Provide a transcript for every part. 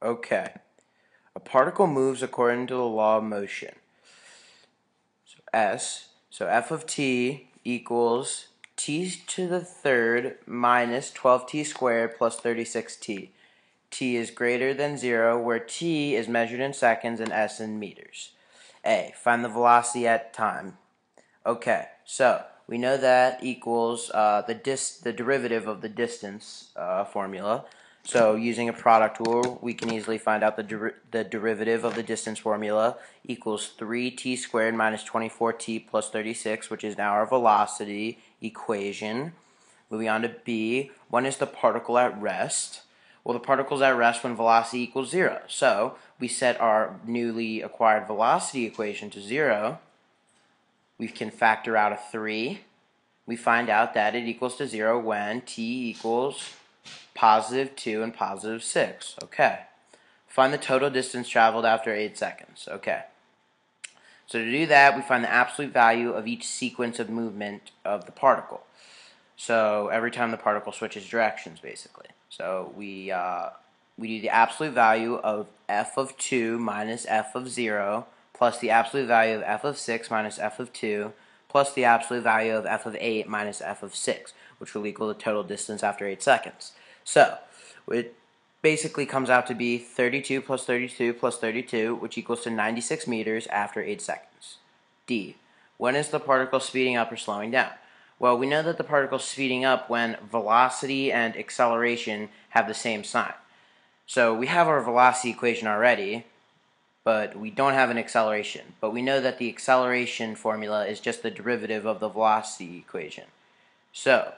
Okay. A particle moves according to the law of motion. So f of t equals t to the third minus 12t squared plus 36t. T is greater than 0, where t is measured in seconds and s in meters. A. Find the velocity at time. Okay, so we know that equals the derivative of the distance formula. So using a product rule, we can easily find out the derivative of the distance formula equals 3t squared minus 24t plus 36, which is now our velocity equation. Moving on to B, when is the particle at rest? Well, the particle's at rest when velocity equals 0. So we set our newly acquired velocity equation to 0. We can factor out a 3. We find out that it equals to 0 when t equals positive 2 and positive 6. Okay. Find the total distance traveled after 8 seconds. Okay. So to do that, we find the absolute value of each sequence of movement of the particle. So every time the particle switches directions, basically. So we do the absolute value of f of 2 minus f of 0 plus the absolute value of f of 6 minus f of 2 plus the absolute value of f of 8 minus f of 6, which will equal the total distance after 8 seconds. So it basically comes out to be 32 plus 32 plus 32, which equals to 96 meters after 8 seconds. D. When is the particle speeding up or slowing down? Well, we know that the particle is speeding up when velocity and acceleration have the same sign. So we have our velocity equation already, but we don't have an acceleration. But we know that the acceleration formula is just the derivative of the velocity equation. So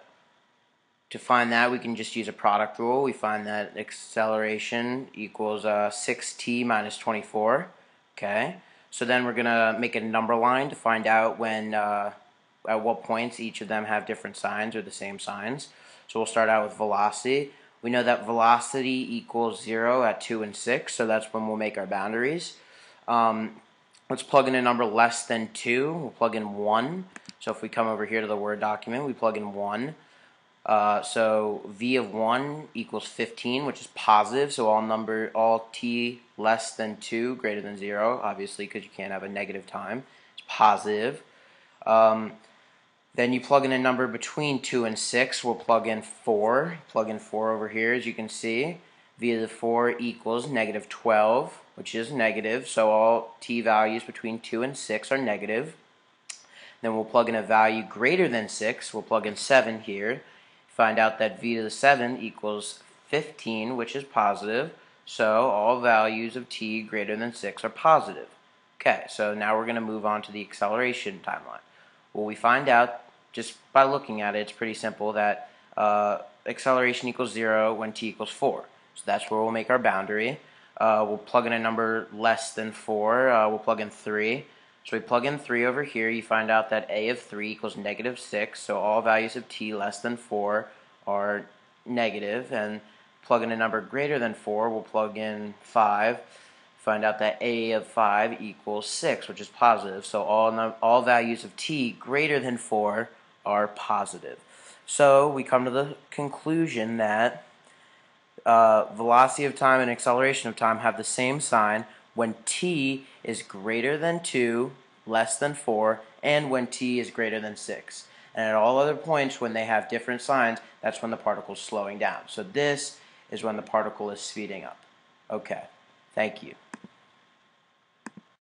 to find that, we can just use a product rule. We find that acceleration equals 6t minus 24. Okay. So then we're going to make a number line to find out when at what points each of them have different signs or the same signs. So we'll start out with velocity. We know that velocity equals 0 at 2 and 6, so that's when we'll make our boundaries. Let's plug in a number less than 2. We'll plug in 1. So if we come over here to the Word document, we plug in 1. So v of 1 equals 15, which is positive, so all t less than 2 greater than 0, obviously, because you can't have a negative time. It's positive. Then you plug in a number between 2 and 6. We'll plug in 4. Plug in 4 over here, as you can see. V of the 4 equals negative 12, which is negative. So all t values between 2 and 6 are negative. Then we'll plug in a value greater than 6. We'll plug in 7 here. Find out that v to the 7 equals 15, which is positive. So all values of t greater than 6 are positive. Okay, so now we're going to move on to the acceleration timeline. Well, we find out just by looking at it, it's pretty simple that acceleration equals 0 when t equals 4. So that's where we'll make our boundary. We'll plug in a number less than 4. We'll plug in 3. So we plug in 3 over here. You find out that a of 3 equals negative 6. So all values of t less than 4 are negative. And plug in a number greater than 4. We'll plug in 5. Find out that a of 5 equals 6, which is positive. So all values of t greater than 4 are positive. So we come to the conclusion that velocity of time and acceleration of time have the same sign when t is greater than 2, less than 4, and when t is greater than 6. And at all other points when they have different signs, that's when the particle is slowing down. So this is when the particle is speeding up. Okay, thank you.